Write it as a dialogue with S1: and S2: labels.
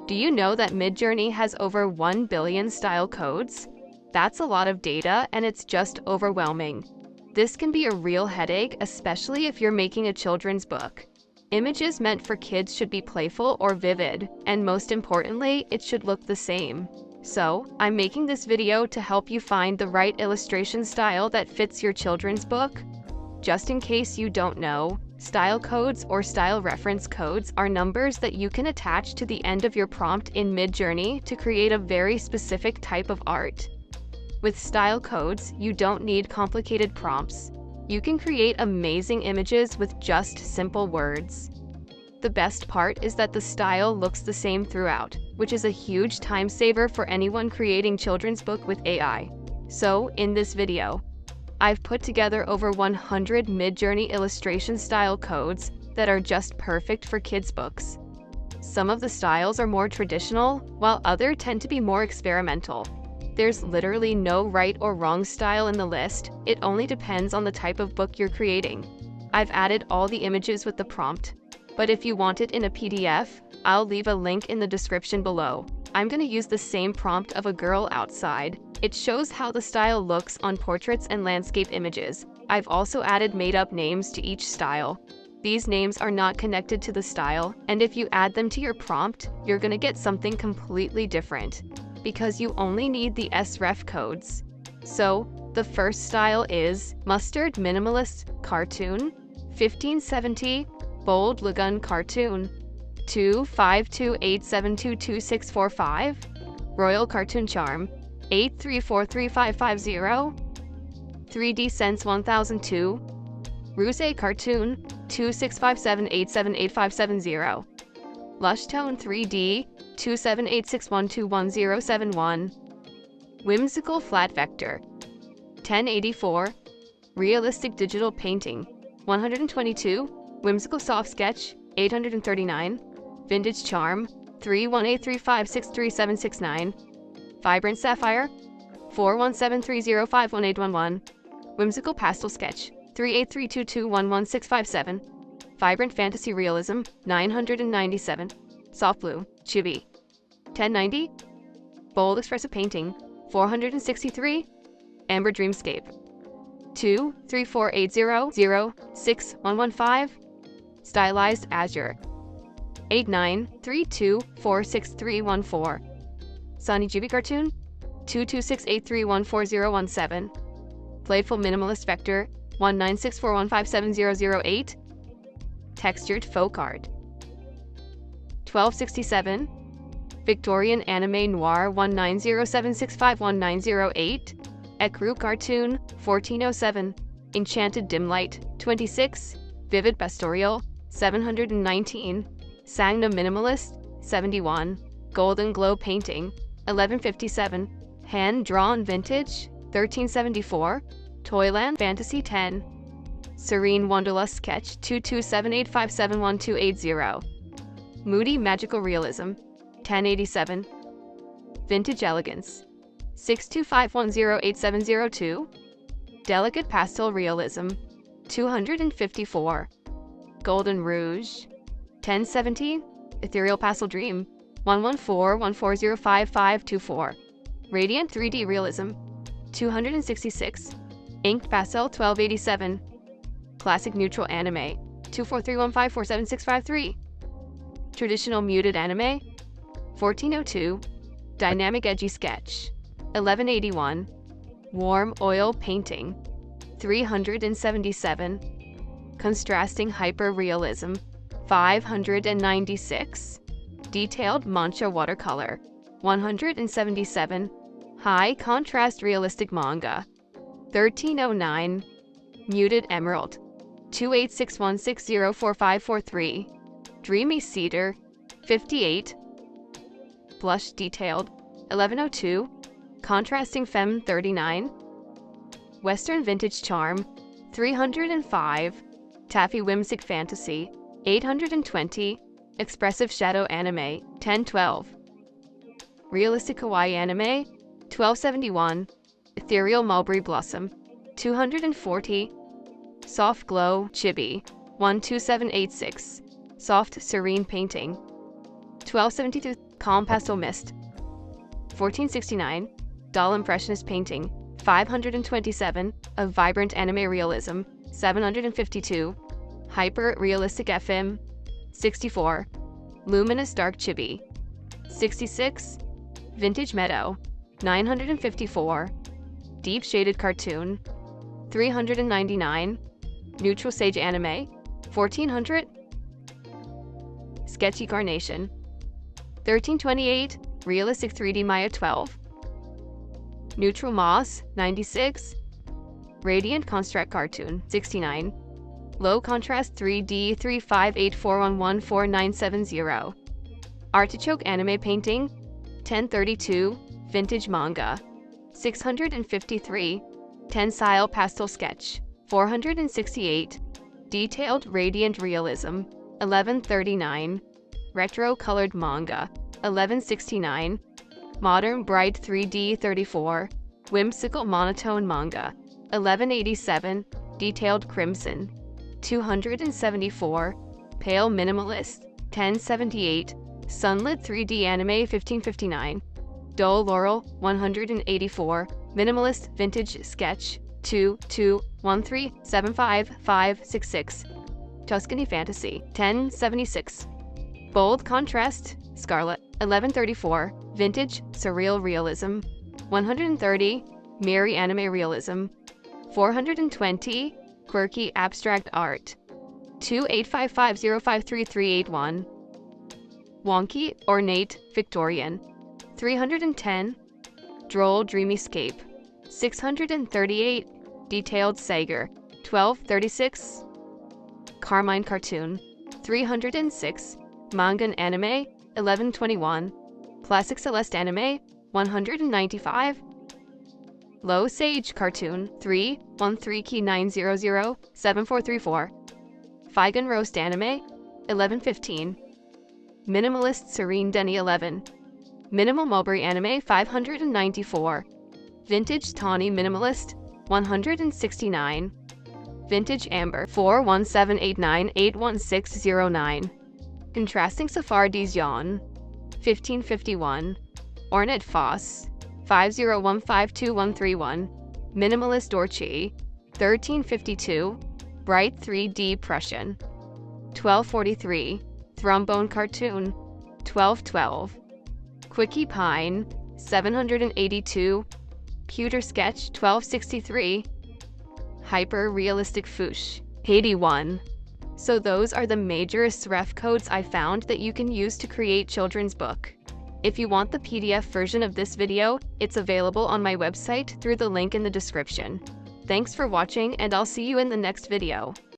S1: Do you know that MidJourney has over 1 billion style codes? That's a lot of data, and it's just overwhelming. This can be a real headache, especially if you're making a children's book. Images meant for kids should be playful or vivid, and most importantly, it should look the same. So, I'm making this video to help you find the right illustration style that fits your children's book. Just in case you don't know, style codes or style reference codes are numbers that you can attach to the end of your prompt in MidJourney to create a very specific type of art. With style codes, you don't need complicated prompts. You can create amazing images with just simple words. The best part is that the style looks the same throughout, which is a huge time saver for anyone creating children's book with AI. So, in this video, I've put together over 100 MidJourney illustration style codes that are just perfect for kids' books. Some of the styles are more traditional, while others tend to be more experimental. There's literally no right or wrong style in the list, it only depends on the type of book you're creating. I've added all the images with the prompt, but if you want it in a PDF, I'll leave a link in the description below. I'm going to use the same prompt of a girl outside. It shows how the style looks on portraits and landscape images. I've also added made-up names to each style. These names are not connected to the style, and if you add them to your prompt, you're going to get something completely different, because you only need the sref codes. So, the first style is Mustard Minimalist Cartoon, 1570 Bold Lagoon Cartoon, 25287222645, Royal Cartoon Charm, 8343550, 3D Sense 1002, Ruse Cartoon, 2657878570, Lush Tone 3D, 2786121071, Whimsical Flat Vector, 1084, Realistic Digital Painting, 122, Whimsical Soft Sketch, 839, Vintage Charm, 31835633769, Vibrant Sapphire, 41730511811, Whimsical Pastel Sketch, 38322111657, Vibrant Fantasy Realism, 997, Soft Blue, Chibi, 1090, Bold Expressive Painting, 463, Amber Dreamscape, 23480061115, Stylized Azure, 8932463314, Sunny Chibi Cartoon, 22683144017, Playful Minimalist Vector, 19641570008, Textured Folk Art, 1267, Victorian Anime Noir 19076519008, Ekru Cartoon 1407, Enchanted Dim Light 26, Vivid Pastoral 719, Sangna Minimalist 71, Golden Glow Painting 1157, Hand Drawn Vintage 1374, Toyland Fantasy 10, Serene Wanderlust Sketch 22785712880, Moody Magical Realism 1087, Vintage Elegance 625108702, Delicate Pastel Realism 254, Golden Rouge 1070, Ethereal Pastel Dream 11414055524, Radiant 3D Realism 266, Inked Pastel 1287, Classic Neutral Anime 24315476653, Traditional Muted Anime 1402, Dynamic Edgy Sketch 1181, Warm Oil Painting 377, Contrasting Hyper Realism 596, Detailed Mancha Watercolor 177, High Contrast Realistic Manga 1309, Muted Emerald 28616045543, Dreamy Cedar 58, Blush Detailed 1102, Contrasting Femme 39, Western Vintage Charm 305, Taffy Whimsic Fantasy 820, Expressive Shadow Anime 1012, Realistic Kawaii Anime 1271, Ethereal Mulberry Blossom 240, Soft Glow Chibi 12786, Soft Serene Painting 1272. Calm pastel mist. 1469. Dull impressionist painting. 527. Of vibrant anime realism. 752. Hyper realistic FM. 64. Luminous dark chibi. 66. Vintage meadow. 954. Deep shaded cartoon. 399. Neutral sage anime. 1400. Sketchy carnation. 1328. Realistic 3D Maya 12. Neutral moss. 96. Radiant construct cartoon. 69. Low contrast 3D 358411490. Artichoke anime painting. 1032. Vintage manga. 653. Tensile pastel sketch. 468. Detailed radiant realism. 1139. Retro colored manga. 1169. Modern bright 3D 34. Whimsical monotone manga. 1187. Detailed crimson. 274. Pale minimalist. 1078. Sunlit 3D anime 1559. Dull laurel 184. Minimalist vintage sketch 2213755566. Tuscany fantasy 1076. Bold contrast scarlet 1134. Vintage surreal realism 130. Mirror anime realism 420. Quirky abstract art 2855053381. Wonky ornate Victorian 310. Droll dreamyscape 638. Detailed Sager 1236. Carmine cartoon 306. Mangan anime 1121. Classic Celeste anime 195. Low Sage cartoon 313 key 900 7434. Feigen roast anime 1115. Minimalist Serene Denny 11. Minimal Mulberry anime 594. Vintage Tawny minimalist 169. Vintage Amber 41789811609. Contrasting Sephardi's Yawn 1551. Ornate Foss 5015231. Minimalist Dorchi 1352. Bright 3D Prussian 1243. Thrombone cartoon 1212. Quickie Pine 782. Pewter sketch 1263. Hyper realistic Foosh 81. So those are the major ref codes I found that you can use to create children's book. If you want the PDF version of this video, it's available on my website through the link in the description. Thanks for watching, and I'll see you in the next video.